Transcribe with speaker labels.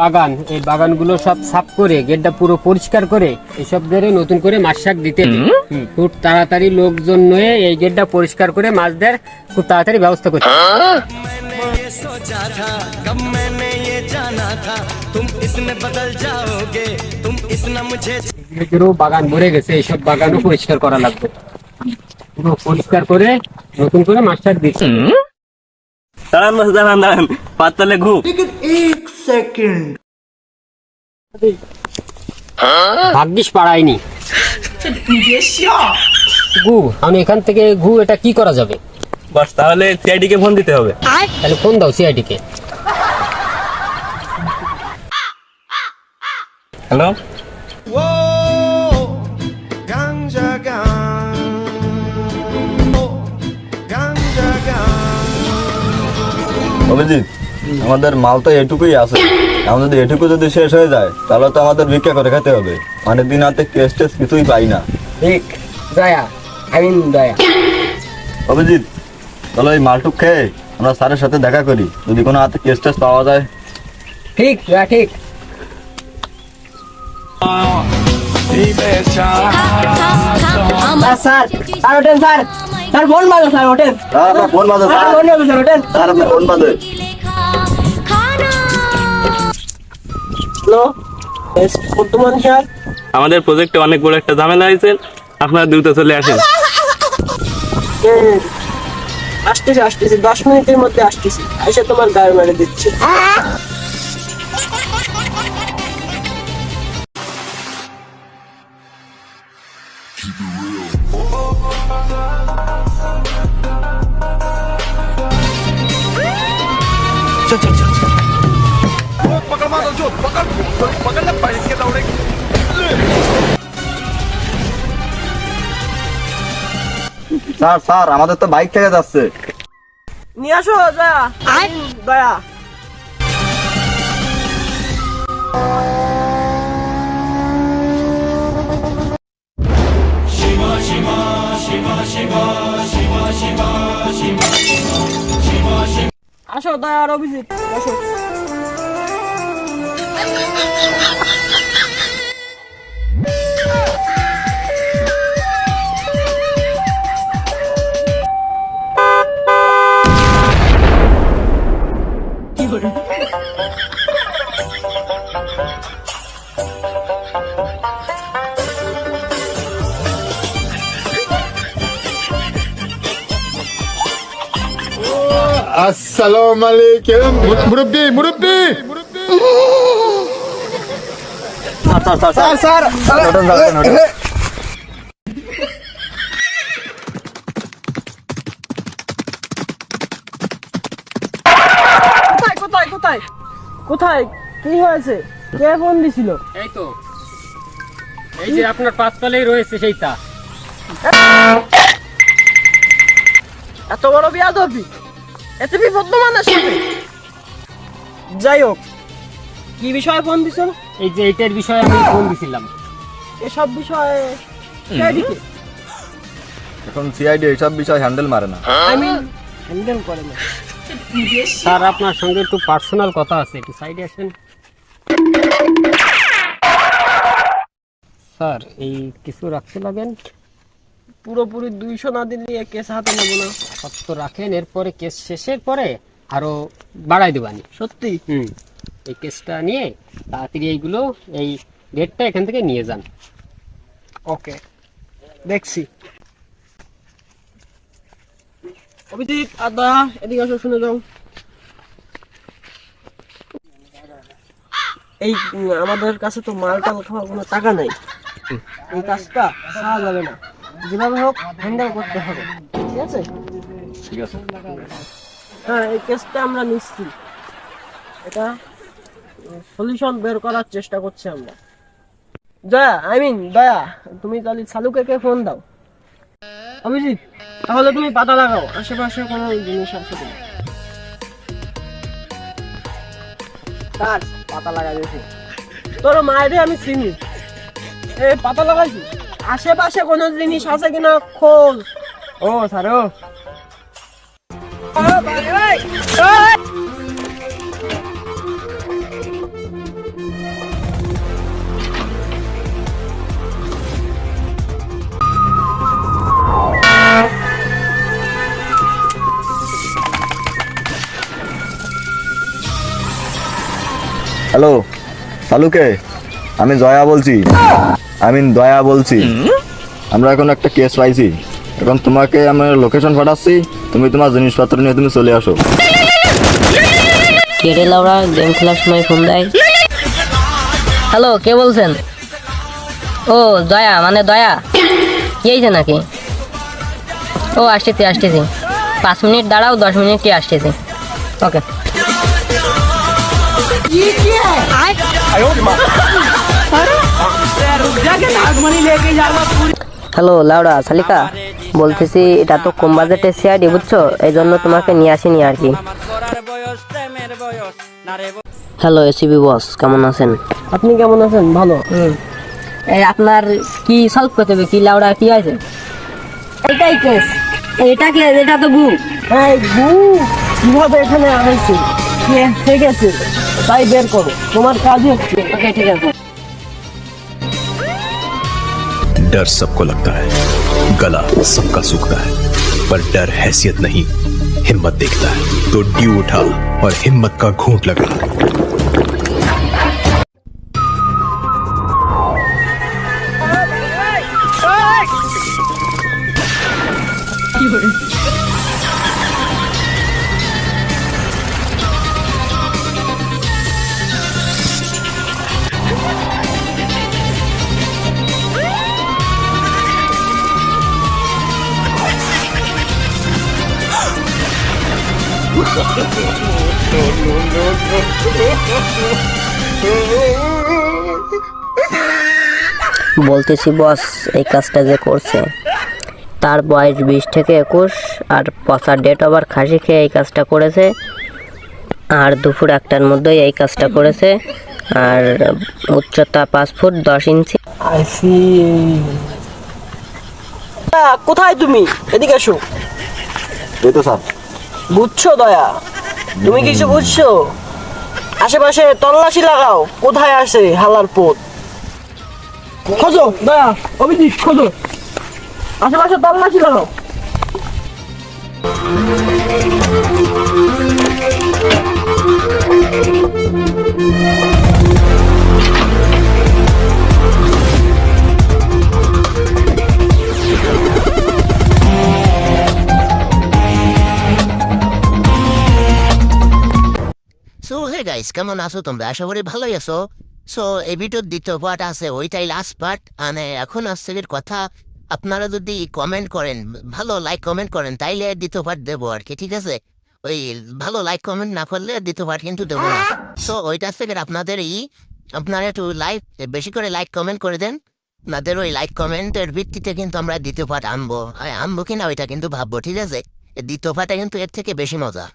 Speaker 1: বাগান, এই বাগানগুলো সব সাফ করে গেটটা পুরো পরিষ্কার করে এসব ধরে নতুন করে মাছ শাক দিতে খুব তাড়াতাড়ি লোকজন নিয়ে এই গেটটা পরিষ্কার করে মাছ দেওয়ার খুব তাড়াতাড়ি ব্যবস্থা করতে। বাগান ভরে গেছে, এইসব বাগানও পরিষ্কার করা লাগবে, পুরো পরিষ্কার করে নতুন করে মাছ শাক দিতে।
Speaker 2: দাঁড়ান মাছ, দাঁড়ান পাতলে ঘু।
Speaker 1: ভাগ্যিস পাড়ায়নি ঘু। আমি এখান থেকে ঘু, এটা কি করা যাবে?
Speaker 2: বাস, তাহলে সিআইডি কে ফোন দিতে হবে।
Speaker 1: তাহলে ফোন দাও সিআইডি কে।
Speaker 2: হ্যালো,
Speaker 3: অভিজিৎ, আমাদের মাল তো এটুকুই আছে। আমাদের যদি এটুকু যদি শেষ হয়ে যায় তাহলে তো আমাদের ভিক্ষা করে খেতে হবে। মানে দিন হাতে কেস টেস কিছুই পাই না।
Speaker 1: ঠিক দয়া, দয়া।
Speaker 3: অভিজিৎ, তাহলে এই মালটুক খেয়ে আমরা স্যারের সাথে দেখা করি, যদি কোনো হাতে কেস টেস পাওয়া যায়।
Speaker 1: ঠিক ঠিক।
Speaker 4: স্যার ওঠেন স্যার, স্যার ফোন বাজো, স্যার ওঠেন,
Speaker 3: ফোন বাজে স্যার,
Speaker 4: ওঠেন
Speaker 3: স্যার আপনার ফোন বাজে।
Speaker 4: হ্যালো বর্তমান স্যার,
Speaker 2: আমাদের প্রজেক্টে অনেক বড় একটা ঝামেলা হয়েছে, আপনারা দ্রুত চলে আসেন।
Speaker 4: আসতেছি 10 মিনিটের মধ্যে আসতেছি, এসে তোমার গায়ে মেরে দিচ্ছি।
Speaker 3: স্যার স্যার, আমাদের তো বাইক থেকে যাচ্ছে।
Speaker 4: নিয়ে আসো দয়া, দয়া। আসো দয়া আর অভিজিৎ, আসো।
Speaker 5: আসসালামু আলাইকুম মুরব্বি।
Speaker 3: স্যার স্যার, ওঠেন, ওঠেন, ওঠেন।
Speaker 4: কোথায় কোথায় কি হয়েছে? কে ফোন দিছিল?
Speaker 1: এই তো, এই যে আপনার পাঁচতলায় রয়েছে সেইটা।
Speaker 4: এত বড় বিয়াদবি, এত বিপদ মানুষের সাথে। যাই হোক, কি বিষয়ে ফোন দিছিল?
Speaker 1: এই যে এইটার বিষয়ে আমি ফোন দিছিলাম।
Speaker 4: এসব বিষয়ে সিআইডিকে,
Speaker 3: এখন সিআইডি এইসব বিষয় হ্যান্ডেল মারে না।
Speaker 4: হ্যান্ডেল করে না।
Speaker 1: স্যার, আপনার সঙ্গে একটু পার্সোনাল কথা আছে, একটু সাইডে আসেন। স্যার, এই কিছু রাখতে লাগেন।
Speaker 4: পুরোপুরি 200 না দিলে কেস হাতে নেবো না।
Speaker 1: সত্য রাখেন, এরপরে কেস শেষের পরে আরো বাড়াই দেবানি।
Speaker 4: সত্যি?
Speaker 1: এই কেসটা নিয়ে তাড়াতাড়ি এইগুলো, এই ডেটটা এখান থেকে নিয়ে যান।
Speaker 4: ওকে, দেখছি। অভিজিৎ আর দয়া, এদিকে আসো, শুনে যাও। এই আমাদের কাছে তো মাল টাল খাওয়ার কোনো টাকা নাই, এই কাজটা ছাড়া যাবে না, যেভাবে হোক হ্যান্ডেল করতে হবে। ঠিক আছে?
Speaker 3: ঠিক আছে।
Speaker 4: হ্যাঁ, এই কেসটা আমরা নিচ্ছি, এটা সলিউশন বের করার চেষ্টা করছি আমরা। দয়া, দয়া, তুমি তাহলে সালুকে ফোন দাও। অভিজিৎ, তাহলে তুমি পাতা লাগাও, আশেপাশে কোনো জিনিস আছে কিনা। কাজ পাতা লাগাইছি, তোর মায়েরে আমি চিনি, এই পাতা লাগাইছি, আশেপাশে কোনো জিনিস আছে কিনা খোঁজ। ও স্যার, ও
Speaker 3: হ্যালো শালুকে, আমি দয়া বলছি। দয়া বলছি। আমরা এখন একটা কেস পাইছি, এখন তোমাকে আমি লোকেশন পাঠাচ্ছি, তুমি তোমার জিনিসপত্র নিয়ে তুমি চলে আসো।
Speaker 6: কেটে লাউরা গেম খেলার সময় ফোন দেয়। হ্যালো, কে বলছেন? ও দয়া, মানে দয়া কি হয়েছে নাকি? ও আসতেছি 5 মিনিট দাঁড়াও, 10 মিনিটই আসতেছি। ওকে। হ্যালো লাউড়া শালিকা, বলতেছি এটা তো কম বাজেটের সিআইডি বুঝছো, এই জন্য তোমাকে নিয়ে আসিনি আর কি। হ্যালো এসিবি বস, কেমন আছেন?
Speaker 4: আপনি কেমন আছেন? ভালো।
Speaker 6: এই আপনার কি সলভ করতে হবে? কি লাউড়া কি আছে? এটাই কেস। এটা কি? এটা তো গু।
Speaker 4: এই গু কিভাবে এখানে আনাইছে? ঠিক আছে, তাই বের করো, তোমার কাজ হচ্ছে।
Speaker 6: ওকে ঠিক আছে।
Speaker 7: डर सबको लगता है, गला सबका सूखता है, पर डर हैसियत नहीं, हिम्मत देखता है। तो ड्यू उठा और हिम्मत का घूंट लगा।
Speaker 6: বলতেছি বস, এই কাজটা যে করছে তার বয়স 20 থেকে 21, আর পচা ডেট ওভার খাসি খেয়ে এই কাজটা করেছে, আর দুপুর 1টার মধ্যেই এই কাজটা করেছে, আর উচ্চতা 5 ফুট 10 ইঞ্চি।
Speaker 4: আইসি। কোথায় তুমি? এদিকে এসো।
Speaker 3: এই তো স্যার।
Speaker 4: বুঝছো দয়া, তুমি কিছু বুঝছো? আশেপাশে তল্লাশি লাগাও, কোথায় আছে হালার পথ। খোঁজো দয়া, অভিজিৎ খোঁজো, আশেপাশে তল্লাশি লাগাও।
Speaker 8: সো হে গাইস, কেমন আছো তোমরা? আশা করি ভালোই আছো। সো এই ভিডিওর দ্বিতীয় পার্ট আছে, ওইটাই লাস্ট পার্ট। মানে এখন আসছে এর কথা, আপনারা যদি কমেন্ট করেন, ভালো লাইক কমেন্ট করেন, তাইলে দ্বিতীয় পার্ট দেবো আর কি, ঠিক আছে? ওই ভালো লাইক কমেন্ট না করলে দ্বিতীয় পার্ট কিন্তু দেবো না। সো ওইটা থেকে আপনাদের আপনারা একটু বেশি করে লাইক কমেন্ট করে দেন। আপনাদের ওই লাইক কমেন্টের ভিত্তিতে কিন্তু আমরা দ্বিতীয় পার্ট আনবো কিনা ওইটা কিন্তু ভাববো, ঠিক আছে? দ্বিতীয় পার্টটা কিন্তু এর থেকে বেশি মজা।